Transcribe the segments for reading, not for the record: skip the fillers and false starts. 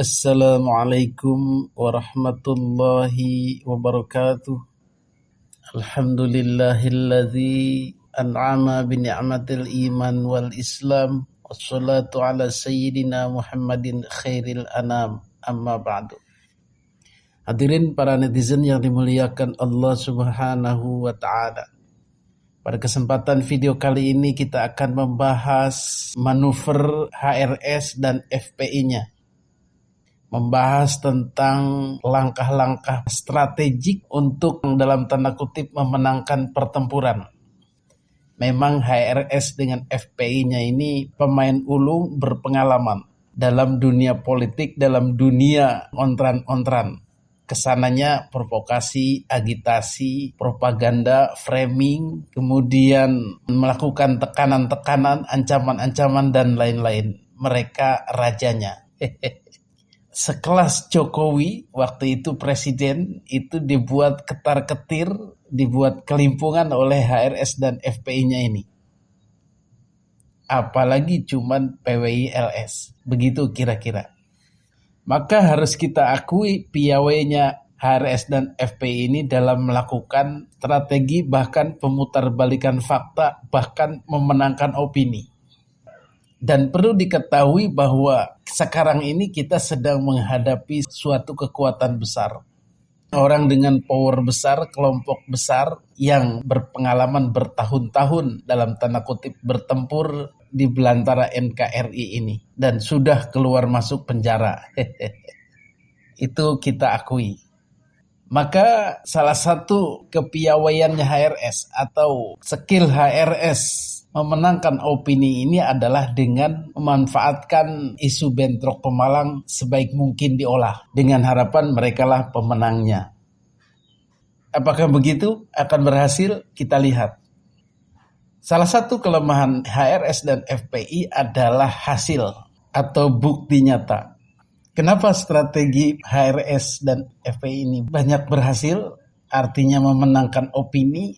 Assalamualaikum warahmatullahi wabarakatuh. Alhamdulillahilladzi an'ama bi ni'matil iman wal islam. Wassalatu ala sayyidina Muhammadin khairil anam. Amma ba'du. Hadirin para netizen yang dimuliakan Allah Subhanahu wa ta'ala. Pada kesempatan video kali ini kita akan membahas manuver HRS dan FPI-nya. Membahas tentang langkah-langkah strategik untuk dalam tanda kutip memenangkan pertempuran. Memang HRS dengan FPI-nya ini pemain ulung berpengalaman dalam dunia politik, dalam dunia ontran-ontran. Kesananya provokasi, agitasi, propaganda, framing, kemudian melakukan tekanan-tekanan, ancaman-ancaman, dan lain-lain. Mereka rajanya. Sekelas Jokowi, waktu itu presiden, itu dibuat ketar-ketir, dibuat kelimpungan oleh HRS dan FPI-nya ini. Apalagi cuman PWI LS. Begitu kira-kira. Maka harus kita akui piawainya HRS dan FPI ini dalam melakukan strategi, bahkan pemutarbalikan fakta, bahkan memenangkan opini. Dan perlu diketahui bahwa sekarang ini kita sedang menghadapi suatu kekuatan besar. Orang dengan power besar, kelompok besar yang berpengalaman bertahun-tahun dalam tanda kutip bertempur di belantara NKRI ini. Dan sudah keluar masuk penjara. Itu kita akui. Maka salah satu kepiawaiannya HRS atau skill HRS memenangkan opini ini adalah dengan memanfaatkan isu bentrok Pemalang sebaik mungkin diolah. Dengan harapan merekalah pemenangnya. Apakah begitu? Akan berhasil? Kita lihat. Salah satu kelemahan HRS dan FPI adalah hasil atau bukti nyata. Kenapa strategi HRS dan FPI ini banyak berhasil? Artinya memenangkan opini.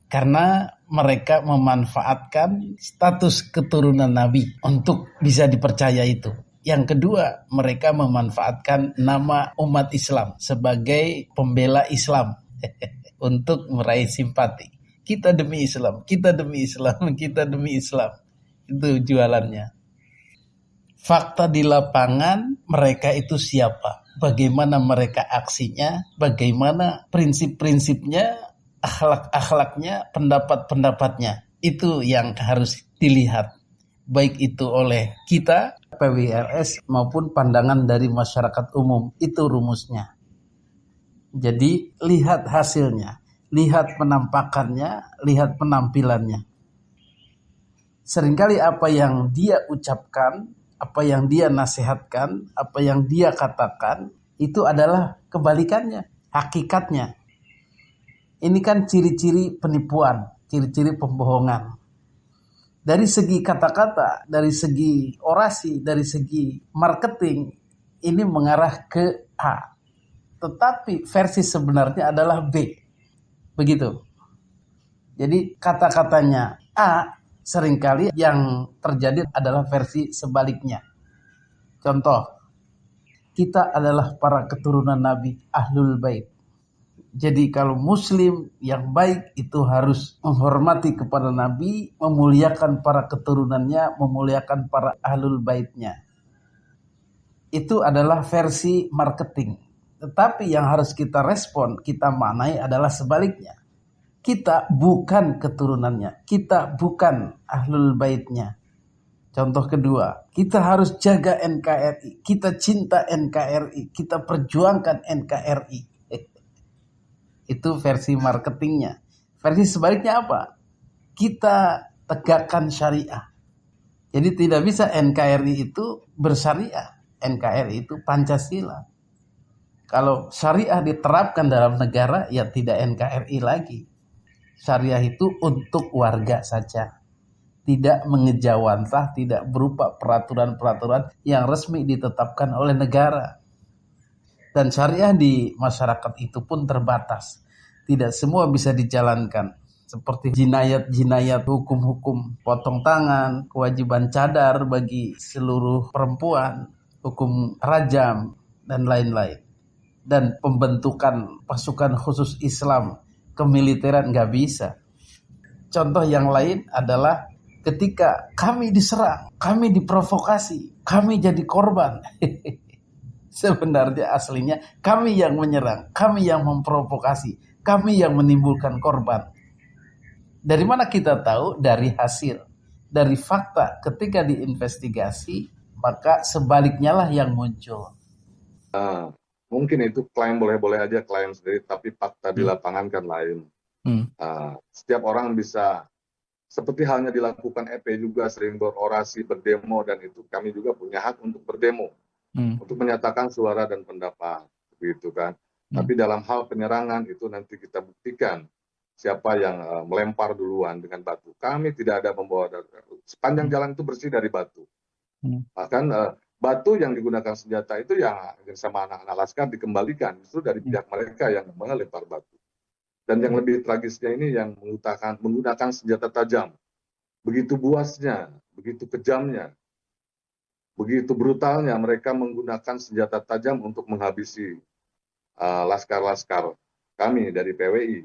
Karena mereka memanfaatkan status keturunan Nabi untuk bisa dipercaya itu. Yang kedua, mereka memanfaatkan nama umat Islam sebagai pembela Islam untuk meraih simpati. Kita demi Islam, kita demi Islam, kita demi Islam. Itu jualannya. Fakta di lapangan, mereka itu siapa? Bagaimana mereka aksinya? Bagaimana prinsip-prinsipnya? Akhlak-akhlaknya, pendapat-pendapatnya. Itu yang harus dilihat. Baik itu oleh kita, PWRS, maupun pandangan dari masyarakat umum. Itu rumusnya. Jadi, lihat hasilnya. Lihat penampakannya, lihat penampilannya. Seringkali apa yang dia ucapkan, apa yang dia nasihatkan, apa yang dia katakan, itu adalah kebalikannya, hakikatnya. Ini kan ciri-ciri penipuan, ciri-ciri pembohongan. Dari segi kata-kata, dari segi orasi, dari segi marketing, ini mengarah ke A. Tetapi versi sebenarnya adalah B. Begitu. Jadi kata-katanya A, seringkali yang terjadi adalah versi sebaliknya. Contoh, kita adalah para keturunan Nabi, Ahlul Bait. Jadi kalau muslim yang baik itu harus menghormati kepada Nabi, memuliakan para keturunannya, memuliakan para ahlul baitnya. Itu adalah versi marketing. Tetapi yang harus kita respon, kita maknai adalah sebaliknya. Kita bukan keturunannya, kita bukan ahlul baitnya. Contoh kedua, kita harus jaga NKRI, kita cinta NKRI, kita perjuangkan NKRI. Itu versi marketingnya. Versi sebaliknya apa? Kita tegakkan syariah. Jadi tidak bisa NKRI itu bersyariah. NKRI itu Pancasila. Kalau syariah diterapkan dalam negara, ya tidak NKRI lagi. Syariah itu untuk warga saja. Tidak mengejawantah, tidak berupa peraturan-peraturan yang resmi ditetapkan oleh negara. Dan syariah di masyarakat itu pun terbatas. Tidak semua bisa dijalankan. Seperti jinayat-jinayat, hukum-hukum potong tangan, kewajiban cadar bagi seluruh perempuan, hukum rajam, dan lain-lain. Dan pembentukan pasukan khusus Islam, kemiliteran nggak bisa. Contoh yang lain adalah ketika kami diserang, kami diprovokasi, kami jadi korban. Sebenarnya aslinya kami yang menyerang, kami yang memprovokasi, kami yang menimbulkan korban. Dari mana kita tahu? Dari hasil, dari fakta. Ketika diinvestigasi, maka sebaliknya lah yang muncul. Mungkin itu klaim boleh-boleh aja klaim sendiri, tapi fakta di lapangan kan lain. Setiap orang bisa, seperti halnya dilakukan EP juga sering berorasi, berdemo, dan itu kami juga punya hak untuk berdemo, untuk menyatakan suara dan pendapat, begitu kan. Tapi dalam hal penyerangan itu nanti kita buktikan siapa yang melempar duluan dengan batu. Kami tidak ada membawa, sepanjang jalan itu bersih dari batu. Bahkan batu yang digunakan senjata itu yang sama anak-anak laskar dikembalikan justru dari pihak mereka yang melempar batu. Dan yang lebih tragisnya ini yang menggunakan senjata tajam. Begitu buasnya, begitu kejamnya, begitu brutalnya mereka menggunakan senjata tajam untuk menghabisi laskar-laskar kami dari PWI.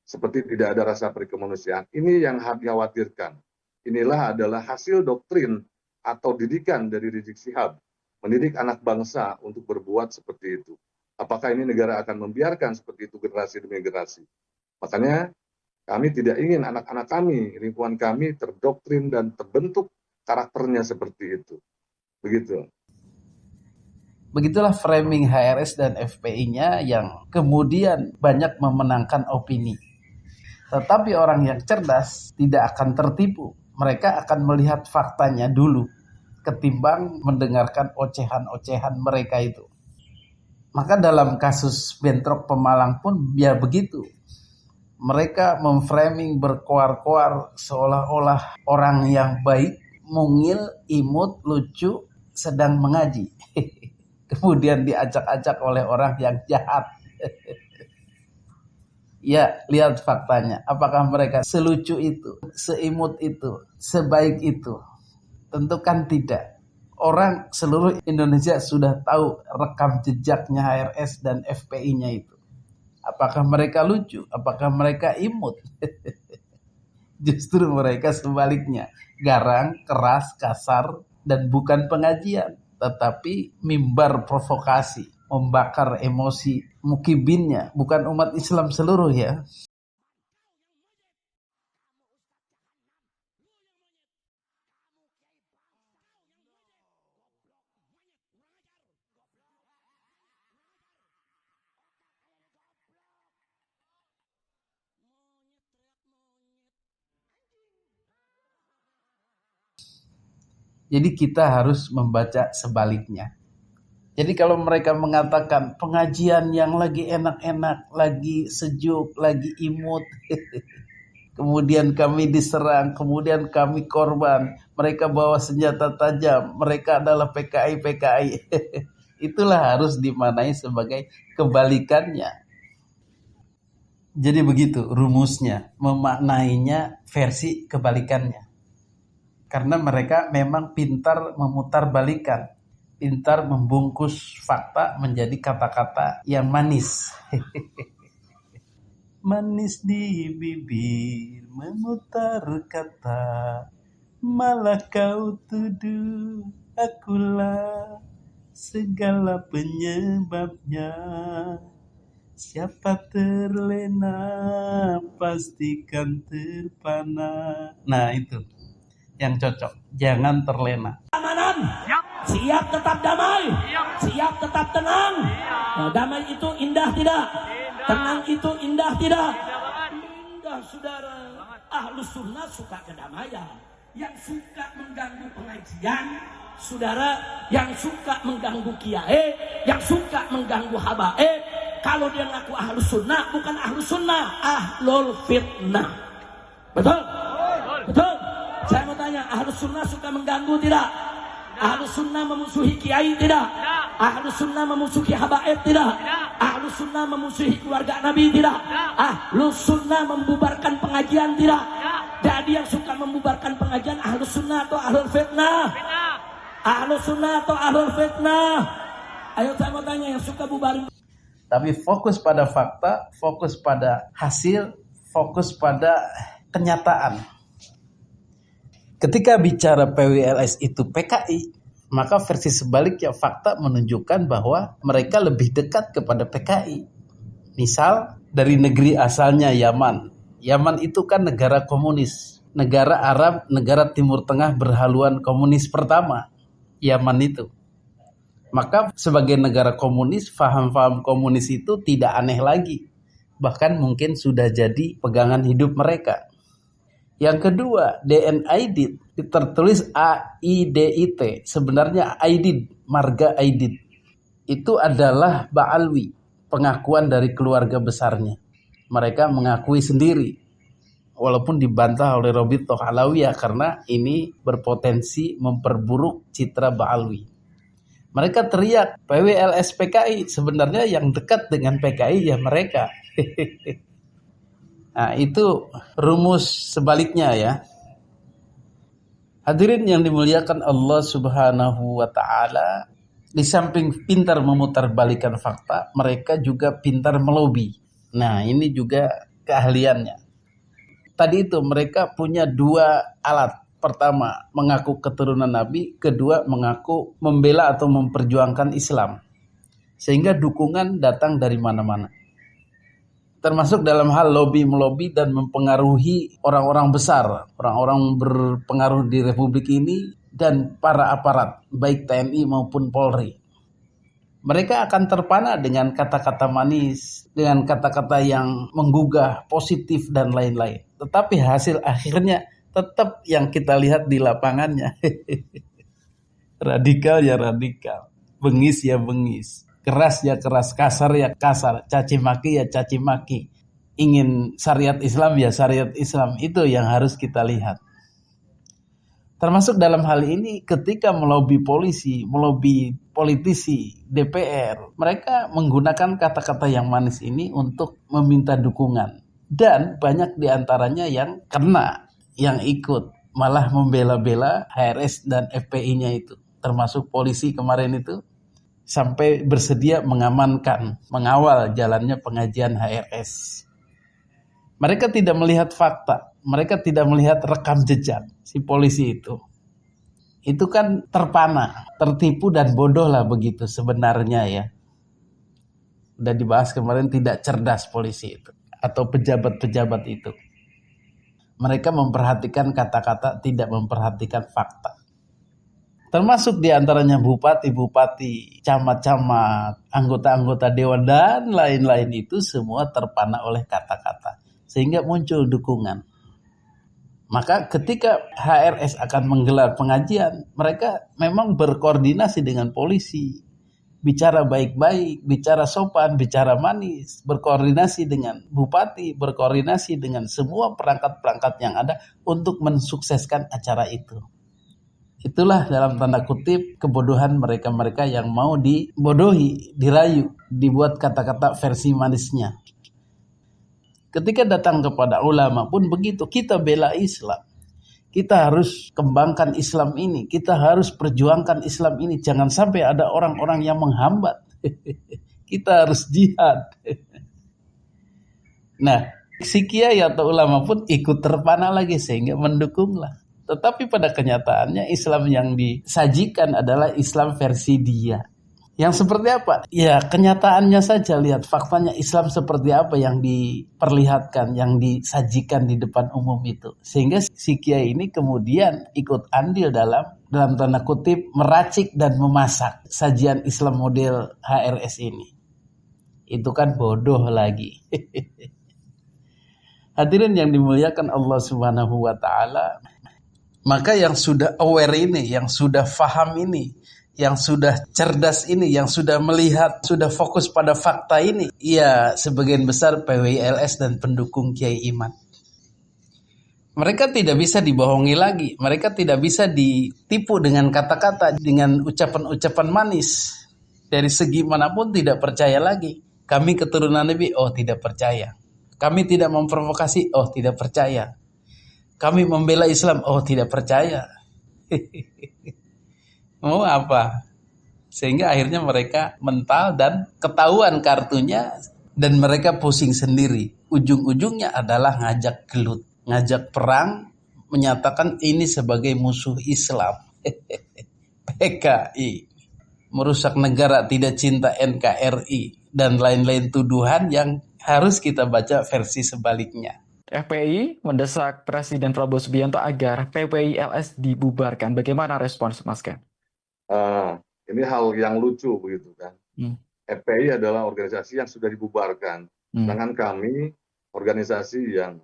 Seperti tidak ada rasa perikemanusiaan. Ini yang harus dikhawatirkan. Inilah adalah hasil doktrin atau didikan dari Rizik Syihab, mendidik anak bangsa untuk berbuat seperti itu. Apakah ini negara akan membiarkan seperti itu generasi demi generasi? Makanya kami tidak ingin anak-anak kami, lingkungan kami terdoktrin dan terbentuk karakternya seperti itu. Begitu. Begitulah framing HRS dan FPI-nya yang kemudian banyak memenangkan opini. Tetapi orang yang cerdas tidak akan tertipu. Mereka akan melihat faktanya dulu ketimbang mendengarkan ocehan-ocehan mereka itu. Maka dalam kasus Bentrok Pemalang pun biar begitu. Mereka memframing berkoar-koar seolah-olah orang yang baik, mungil, imut, lucu, sedang mengaji. Kemudian diacak-acak oleh orang yang jahat. Ya, lihat faktanya. Apakah mereka selucu itu, seimut itu, sebaik itu? Tentu kan tidak. Orang seluruh Indonesia sudah tahu rekam jejaknya HRS dan FPI-nya itu. Apakah mereka lucu? Apakah mereka imut? Justru mereka sebaliknya. Garang, keras, kasar, dan bukan pengajian. Tetapi mimbar provokasi, membakar emosi mukibinnya, bukan umat Islam seluruh ya. Jadi kita harus membaca sebaliknya. Jadi kalau mereka mengatakan pengajian yang lagi enak-enak, lagi sejuk, lagi imut, kemudian kami diserang, kemudian kami korban, mereka bawa senjata tajam, mereka adalah PKI, itulah harus dimaknai sebagai kebalikannya. Jadi begitu rumusnya, memaknainya versi kebalikannya. Karena mereka memang pintar memutarbalikan, pintar membungkus fakta menjadi kata-kata yang manis. Manis di bibir memutar kata, malah kau tuduh akulah segala penyebabnya. Siapa terlena pastikan terpana. Nah itu yang cocok, jangan terlena. Keamanan, siap tetap damai, siap tetap tenang. Nah, damai itu indah tidak? Tenang itu indah tidak? Indah saudara. Ahlus sunnah suka kedamaian. Yang suka mengganggu pengajian, saudara, yang suka mengganggu kiai, yang suka mengganggu habaib, kalau dia ngaku ahlus sunnah, bukan ahlus sunnah, ahlul fitnah. Betul? Betul? Saya mau tanya, ahlus sunnah suka mengganggu tidak? Ahlus sunnah memusuhi kiai tidak? Ahlus sunnah memusuhi habaib tidak? Ahlus sunnah memusuhi keluarga Nabi tidak? Ahlus sunnah membubarkan pengajian tidak? Jadi yang suka membubarkan pengajian ahlus sunnah atau ahlul fitnah? Ahlus sunnah atau ahlul fitnah? Ayo saya mau tanya yang suka bubarin. Tapi fokus pada fakta, fokus pada hasil, fokus pada kenyataan. Ketika bicara PWLS itu PKI, maka versi sebaliknya fakta menunjukkan bahwa mereka lebih dekat kepada PKI. Misal dari negeri asalnya Yaman. Yaman itu kan negara komunis. Negara Arab, negara Timur Tengah berhaluan komunis pertama. Yaman itu. Maka sebagai negara komunis, faham-faham komunis itu tidak aneh lagi. Bahkan mungkin sudah jadi pegangan hidup mereka. Yang kedua, DN-Aidit, tertulis A-I-D-I-T. Sebenarnya Aidit, marga Aidit. Itu adalah Ba'alwi, pengakuan dari keluarga besarnya. Mereka mengakui sendiri. Walaupun dibantah oleh Robitoh Alawiyah karena ini berpotensi memperburuk citra Ba'alwi. Mereka teriak PWLS PKI, sebenarnya yang dekat dengan PKI ya mereka. Nah, itu rumus sebaliknya ya. Hadirin yang dimuliakan Allah Subhanahu wa taala, di samping pintar memutarbalikan fakta, mereka juga pintar melobi. Nah, ini juga keahliannya. Tadi itu mereka punya dua alat. Pertama, mengaku keturunan Nabi. Kedua, mengaku membela atau memperjuangkan Islam. Sehingga dukungan datang dari mana-mana. Termasuk dalam hal lobby-melobi dan mempengaruhi orang-orang besar. Orang-orang berpengaruh di Republik ini dan para aparat, baik TNI maupun Polri. Mereka akan terpana dengan kata-kata manis, dengan kata-kata yang menggugah, positif dan lain-lain. Tetapi hasil akhirnya tetap yang kita lihat di lapangannya. Radikal ya radikal. Bengis ya bengis. Keras ya keras. Kasar ya kasar. Caci maki ya caci maki. Ingin syariat Islam ya syariat Islam. Itu yang harus kita lihat. Termasuk dalam hal ini ketika melobi polisi, melobi politisi, DPR. Mereka menggunakan kata-kata yang manis ini untuk meminta dukungan. Dan banyak diantaranya yang kena, yang ikut malah membela-bela HRS dan FPI-nya itu, termasuk polisi kemarin itu sampai bersedia mengamankan, mengawal jalannya pengajian HRS. Mereka tidak melihat fakta, mereka tidak melihat rekam jejak si polisi itu. Itu kan terpana, tertipu dan bodoh lah begitu sebenarnya ya. Udah dibahas kemarin, tidak cerdas polisi itu atau pejabat-pejabat itu. Mereka memperhatikan kata-kata, tidak memperhatikan fakta. Termasuk diantaranya bupati-bupati, camat-camat, anggota-anggota dewan, dan lain-lain itu semua terpana oleh kata-kata. Sehingga muncul dukungan. Maka ketika HRS akan menggelar pengajian, mereka memang berkoordinasi dengan polisi. Bicara baik-baik, bicara sopan, bicara manis, berkoordinasi dengan bupati, berkoordinasi dengan semua perangkat-perangkat yang ada untuk mensukseskan acara itu. Itulah dalam tanda kutip kebodohan mereka-mereka yang mau dibodohi, dirayu, dibuat kata-kata versi manisnya. Ketika datang kepada ulama pun begitu, kita bela Islam. Kita harus kembangkan Islam ini. Kita harus perjuangkan Islam ini. Jangan sampai ada orang-orang yang menghambat. Kita harus jihad. Nah, si kiai atau ulama pun ikut terpana lagi sehingga mendukunglah. Tetapi pada kenyataannya Islam yang disajikan adalah Islam versi dia. Yang seperti apa? Ya kenyataannya saja, lihat faktanya Islam seperti apa yang diperlihatkan, yang disajikan di depan umum itu. Sehingga si kiai ini kemudian ikut andil dalam tanda kutip meracik dan memasak sajian Islam model HRS ini. Itu kan bodoh lagi. Hadirin yang dimuliakan Allah Subhanahu wa taala, maka yang sudah aware ini, yang sudah faham ini, yang sudah cerdas ini, yang sudah melihat, sudah fokus pada fakta ini, ya sebagian besar PWLS dan pendukung Kiai Iman. Mereka tidak bisa dibohongi lagi, mereka tidak bisa ditipu dengan kata-kata, dengan ucapan-ucapan manis. Dari segi manapun tidak percaya lagi. Kami keturunan Nabi, oh tidak percaya. Kami tidak memprovokasi, oh tidak percaya. Kami membela Islam, oh tidak percaya. Mau apa? Sehingga akhirnya mereka mental dan ketahuan kartunya dan mereka pusing sendiri. Ujung-ujungnya adalah ngajak gelut, ngajak perang, menyatakan ini sebagai musuh Islam. PKI, merusak negara, tidak cinta NKRI, dan lain-lain tuduhan yang harus kita baca versi sebaliknya. FPI mendesak Presiden Prabowo Subianto agar PWI-LS dibubarkan. Bagaimana respons Mas Ken? Ini hal yang lucu begitu kan. FPI adalah organisasi yang sudah dibubarkan. Sedangkan kami organisasi yang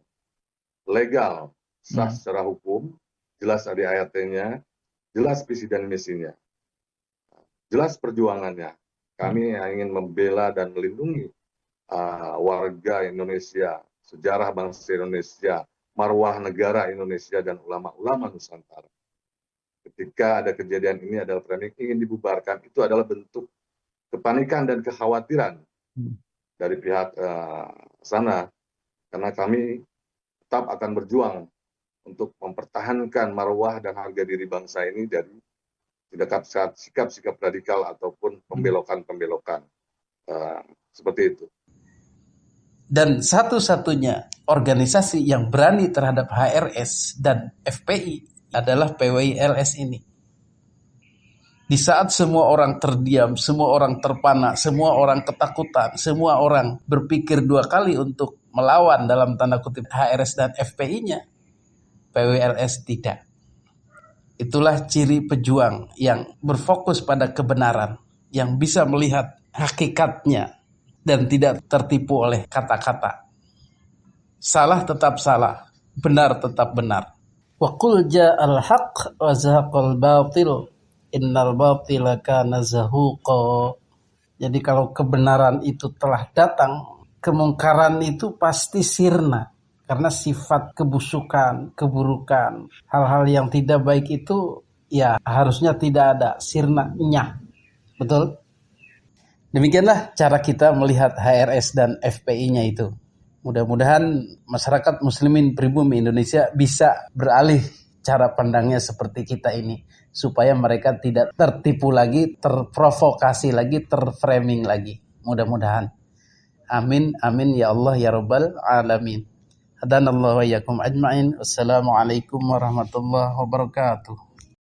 legal, sah secara hukum, jelas ada ART-nya, jelas visi dan misinya, jelas perjuangannya. Kami ingin membela dan melindungi warga Indonesia, sejarah bangsa Indonesia, marwah negara Indonesia, dan ulama-ulama Nusantara. Ketika ada kejadian ini adalah framing ingin dibubarkan, itu adalah bentuk kepanikan dan kekhawatiran dari pihak sana, karena kami tetap akan berjuang untuk mempertahankan marwah dan harga diri bangsa ini dari sikap-sikap radikal ataupun pembelokan-pembelokan seperti itu. Dan satu-satunya organisasi yang berani terhadap HRS dan FPI adalah PWI-LS ini. Di saat semua orang terdiam, semua orang terpana, semua orang ketakutan, semua orang berpikir dua kali untuk melawan dalam tanda kutip HRS dan FPI-nya, PWI-LS tidak. Itulah ciri pejuang yang berfokus pada kebenaran, yang bisa melihat hakikatnya dan tidak tertipu oleh kata-kata. Salah tetap salah, benar tetap benar. Wa qul ja'al haqq wa zahaqal batil innal batila kana zahuqa. Jadi kalau kebenaran itu telah datang, kemungkaran itu pasti sirna. Karena sifat kebusukan, keburukan, hal-hal yang tidak baik itu ya harusnya tidak ada sirna-nya. Betul? Demikianlah cara kita melihat HRS dan FPI-nya itu. Mudah-mudahan masyarakat muslimin pribumi Indonesia bisa beralih cara pandangnya seperti kita ini. Supaya mereka tidak tertipu lagi, terprovokasi lagi, terframing lagi. Mudah-mudahan. Amin, amin ya Allah ya Rabbal Alamin. Hadanallahu wa iyyakum ajma'in. Wassalamualaikum warahmatullahi wabarakatuh.